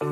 Hi,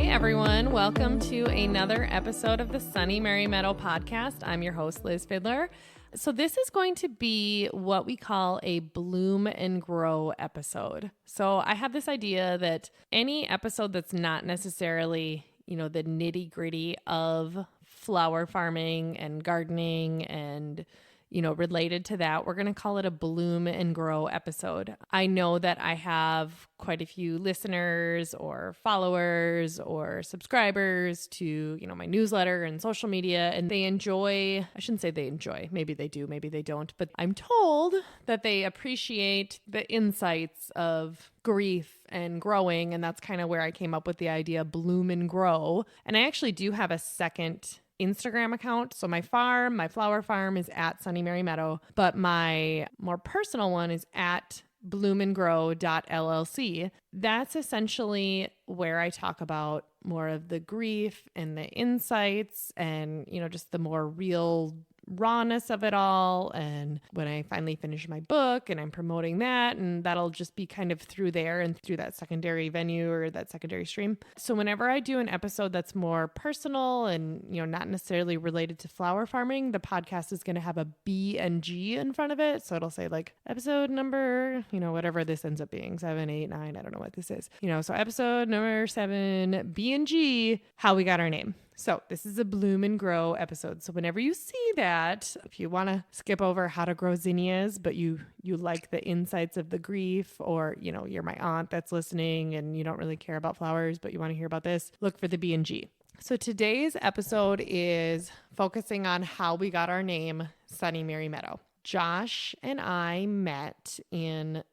everyone. Welcome to another episode of the Sunny Mary Meadow podcast. I'm your host, Liz Fiedler. So this is going to be what we call a bloom and grow episode. So I have this idea that any episode that's not necessarily, the nitty gritty of flower farming and gardening and related to that, we're going to call it a bloom and grow episode. I know that I have quite a few listeners or followers or subscribers to, my newsletter and social media, and they enjoy, I shouldn't say they enjoy, maybe they do, maybe they don't, but I'm told that they appreciate the insights of grief and growing, and that's kind of where I came up with the idea bloom and grow. And I actually do have a second Instagram account. So my flower farm is at Sunny Mary Meadow, but my more personal one is at bloomandgrow.llc. That's essentially where I talk about more of the grief and the insights and, just the more real rawness of it all. And when I finally finish my book and I'm promoting that, and that'll just be kind of through there and through that secondary venue or that secondary stream. So whenever I do an episode that's more personal and, not necessarily related to flower farming, the podcast is going to have a B and G in front of it. So it'll say like episode number, whatever this ends up being, 7, 8, 9, I don't know what this is, so episode number 7, B and G, how we got our name. So this is a bloom and grow episode. So whenever you see that, if you want to skip over how to grow zinnias, but you like the insights of the grief, or, you're my aunt that's listening and you don't really care about flowers, but you want to hear about this, look for the B and G. So today's episode is focusing on how we got our name, Sunny Mary Meadow. Josh and I met in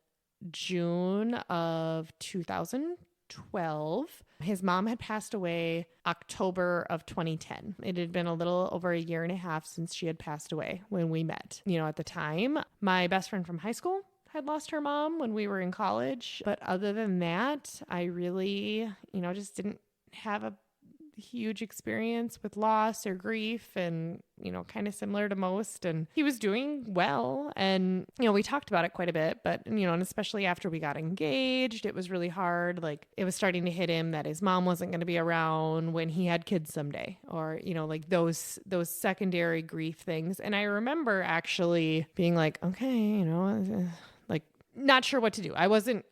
June of 2012. His mom had passed away October of 2010. It had been a little over a year and a half since she had passed away when we met. At the time, my best friend from high school had lost her mom when we were in college. But other than that, I really, just didn't have a huge experience with loss or grief, and kind of similar to most. And he was doing well, and we talked about it quite a bit, but and especially after we got engaged, it was really hard. Like, it was starting to hit him that his mom wasn't going to be around when he had kids someday, or like those secondary grief things. And I remember actually being like, okay, not sure what to do. I wasn't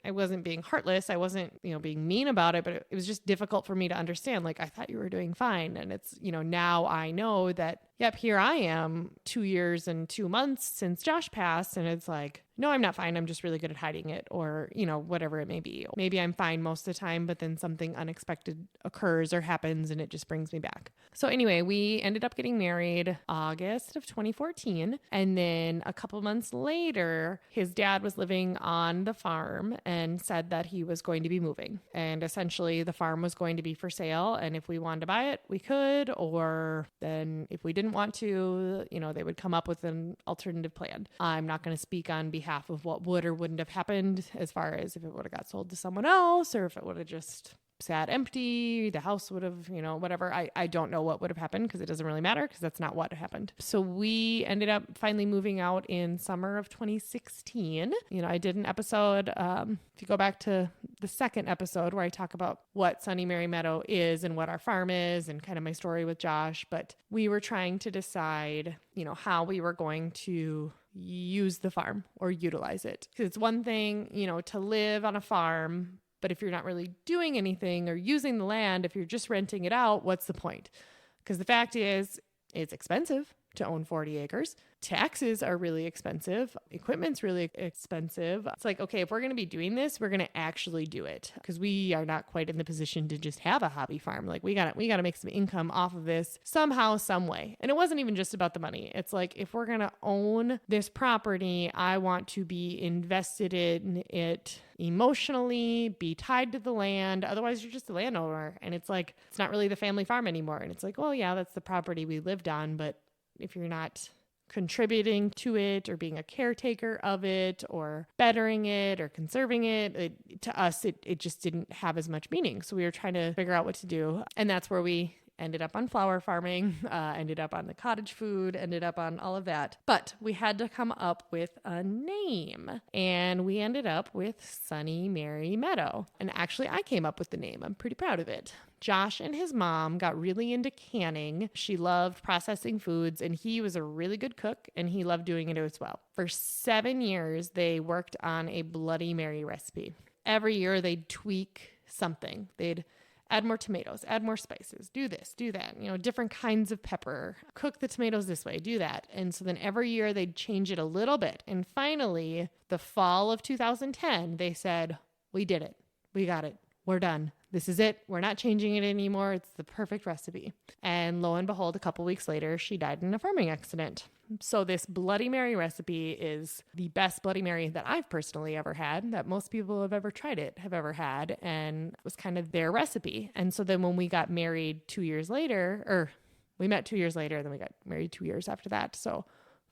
being heartless. I wasn't, being mean about it, but it was just difficult for me to understand. Like, I thought you were doing fine. And it's, now I know that, yep, here I am 2 years and 2 months since Josh passed. And it's like, no, I'm not fine. I'm just really good at hiding it, or, whatever it may be. Maybe I'm fine most of the time, but then something unexpected occurs or happens and it just brings me back. So anyway, we ended up getting married August of 2014. And then a couple months later, his dad was living on the farm and said that he was going to be moving. And essentially the farm was going to be for sale. And if we wanted to buy it, we could, or then if we didn't want to, they would come up with an alternative plan. I'm not going to speak on behalf of what would or wouldn't have happened as far as if it would have got sold to someone else, or if it would have just sat empty, the house would have, whatever. I don't know what would have happened, because it doesn't really matter, because that's not what happened. So we ended up finally moving out in summer of 2016. I did an episode, if you go back to the second episode where I talk about what Sunny Mary Meadow is and what our farm is and kind of my story with Josh, but we were trying to decide, how we were going to use the farm or utilize it. Because it's one thing, to live on a farm, but if you're not really doing anything or using the land, if you're just renting it out, what's the point? Because the fact is, it's expensive to own 40 acres. Taxes are really expensive. Equipment's really expensive. It's like, okay, if we're going to be doing this, we're going to actually do it, because we are not quite in the position to just have a hobby farm. Like, we got to make some income off of this somehow, some way. And it wasn't even just about the money. It's like, if we're going to own this property, I want to be invested in it emotionally, be tied to the land. Otherwise, you're just a landowner. And it's like, it's not really the family farm anymore. And it's like, well, yeah, that's the property we lived on. But if you're not contributing to it or being a caretaker of it or bettering it or conserving it, to us, it just didn't have as much meaning. So we were trying to figure out what to do. And that's where we ended up on flower farming, ended up on the cottage food, ended up on all of that. But we had to come up with a name, and we ended up with Sunny Mary Meadow. And actually, I came up with the name. I'm pretty proud of it. Josh and his mom got really into canning. She loved processing foods, and he was a really good cook, and he loved doing it as well. For 7 years, they worked on a Bloody Mary recipe. Every year, they'd tweak something. They'd add more tomatoes, add more spices, do this, do that, different kinds of pepper, cook the tomatoes this way, do that. And so then every year, they'd change it a little bit. And finally, the fall of 2010, they said, we did it. We got it. We're done. This is it. We're not changing it anymore. It's the perfect recipe. And lo and behold, a couple weeks later, she died in a farming accident. So this Bloody Mary recipe is the best Bloody Mary that I've personally ever had, that most people who have ever tried it have ever had. And it was kind of their recipe. And so then when we got married 2 years later, or we met 2 years later, then we got married 2 years after that. So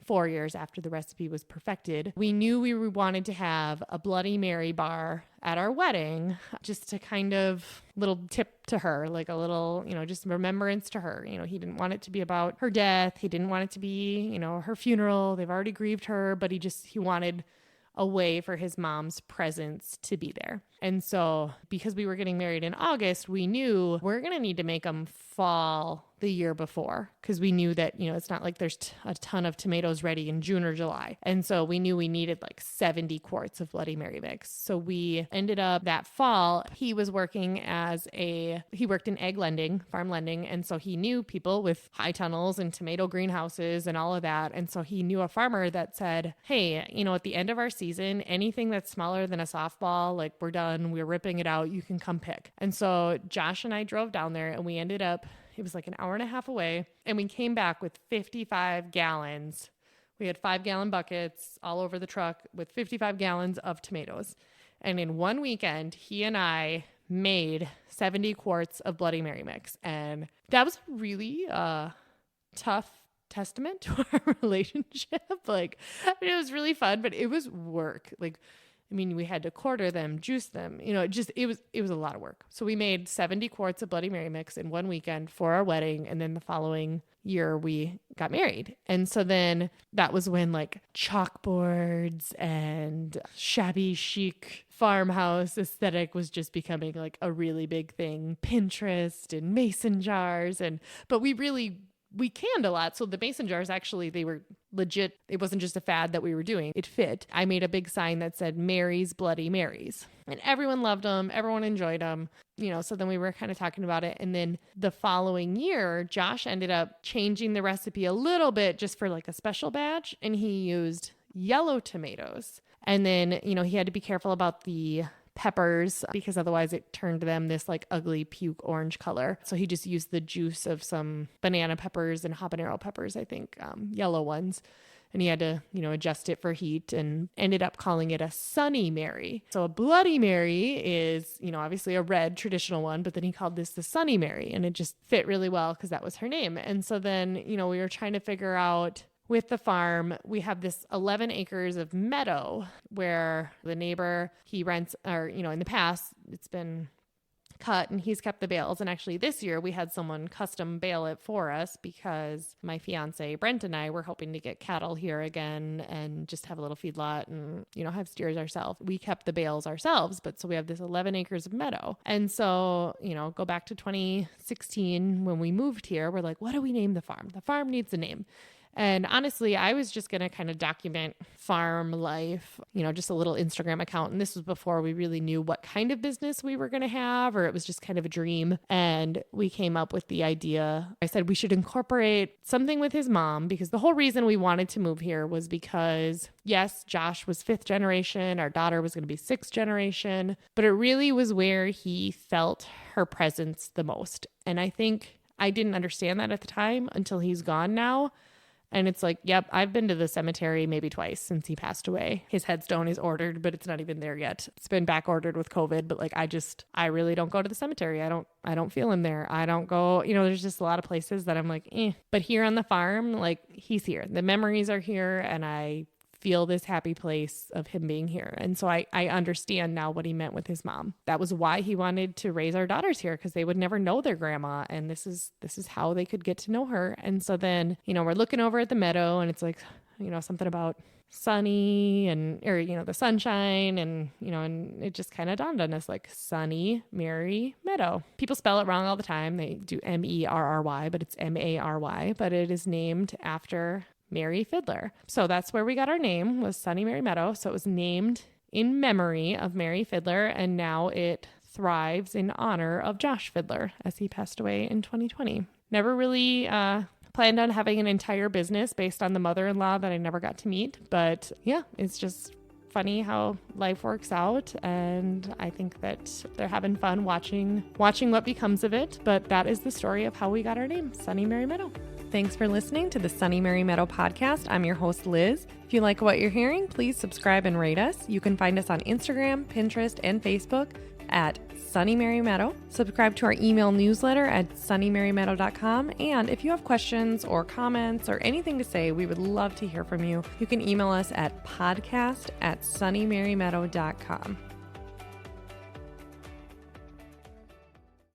4 years after the recipe was perfected, we knew we wanted to have a Bloody Mary bar at our wedding, just to kind of little tip to her, like a little, just remembrance to her. He didn't want it to be about her death. He didn't want it to be, her funeral. They've already grieved her, but he wanted a way for his mom's presence to be there. And so because we were getting married in August, we knew we're going to need to make them fall the year before, because we knew that, it's not like there's a ton of tomatoes ready in June or July. And so we knew we needed like 70 quarts of Bloody Mary mix. So we ended up that fall, he was working he worked in egg lending, farm lending. And so he knew people with high tunnels and tomato greenhouses and all of that. And so he knew a farmer that said, hey, at the end of our season, anything that's smaller than a softball, like we're done, we're ripping it out, you can come pick. And so Josh and I drove down there, and we ended up, it was like an hour and a half away, and we came back with 55 gallons. We had 5-gallon buckets all over the truck with 55 gallons of tomatoes. And in one weekend, he and I made 70 quarts of Bloody Mary mix. And that was really tough testament to our relationship. It was really fun, but it was work. We had to quarter them, juice them, it was a lot of work. So we made 70 quarts of Bloody Mary mix in one weekend for our wedding. And then the following year we got married. And so then that was when chalkboards and shabby chic farmhouse aesthetic was just becoming a really big thing. Pinterest and mason jars. But we canned a lot. So the mason jars, actually, they were legit. It wasn't just a fad that we were doing. It fit. I made a big sign that said Mary's Bloody Marys, and everyone loved them. Everyone enjoyed them. So then we were kind of talking about it. And then the following year, Josh ended up changing the recipe a little bit just for a special batch. And he used yellow tomatoes. And then, he had to be careful about the peppers, because otherwise it turned them this ugly puke orange color. So he just used the juice of some banana peppers and habanero peppers, I think, yellow ones. And he had to, adjust it for heat, and ended up calling it a Sunny Mary. So a Bloody Mary is, obviously a red traditional one, but then he called this the Sunny Mary, and it just fit really well because that was her name. And so then, we were trying to figure out, with the farm, we have this 11 acres of meadow where the neighbor, he rents, or, in the past, it's been cut and he's kept the bales. And actually this year we had someone custom bale it for us, because my fiance Brent and I were hoping to get cattle here again and just have a little feedlot and, have steers ourselves. We kept the bales ourselves, but so we have this 11 acres of meadow. And so, go back to 2016 when we moved here, we're like, what do we name the farm? The farm needs a name. And honestly, I was just going to kind of document farm life, just a little Instagram account. And this was before we really knew what kind of business we were going to have, or it was just kind of a dream. And we came up with the idea. I said we should incorporate something with his mom, because the whole reason we wanted to move here was because, yes, Josh was 5th generation. Our daughter was going to be 6th generation, but it really was where he felt her presence the most. And I think I didn't understand that at the time until he's gone now. And it's yep, I've been to the cemetery maybe twice since he passed away. His headstone is ordered, but it's not even there yet. It's been back ordered with COVID, but I really don't go to the cemetery. I don't feel him there. I don't go, there's just a lot of places that I'm eh. But here on the farm, he's here. The memories are here, and I feel this happy place of him being here. And so I understand now what he meant with his mom. That was why he wanted to raise our daughters here, because they would never know their grandma. And this is how they could get to know her. And so then, we're looking over at the meadow and it's like, something about sunny or the sunshine and it just kind of dawned on us like Sunny Mary Meadow. People spell it wrong all the time. They do Merry, but it's Mary, but it is named after Mary Fiedler. So that's where we got our name, was Sunny Mary Meadow. So it was named in memory of Mary Fiedler, and now it thrives in honor of Josh Fiedler as he passed away in 2020. Never really planned on having an entire business based on the mother-in-law that I never got to meet. But yeah, it's just funny how life works out. And I think that they're having fun watching what becomes of it. But that is the story of how we got our name, Sunny Mary Meadow. Thanks for listening to the Sunny Mary Meadow podcast. I'm your host, Liz. If you like what you're hearing, please subscribe and rate us. You can find us on Instagram, Pinterest, and Facebook at Sunny Mary Meadow. Subscribe to our email newsletter at sunnymarymeadow.com. And if you have questions or comments or anything to say, we would love to hear from you. You can email us at podcast@sunnymarymeadow.com.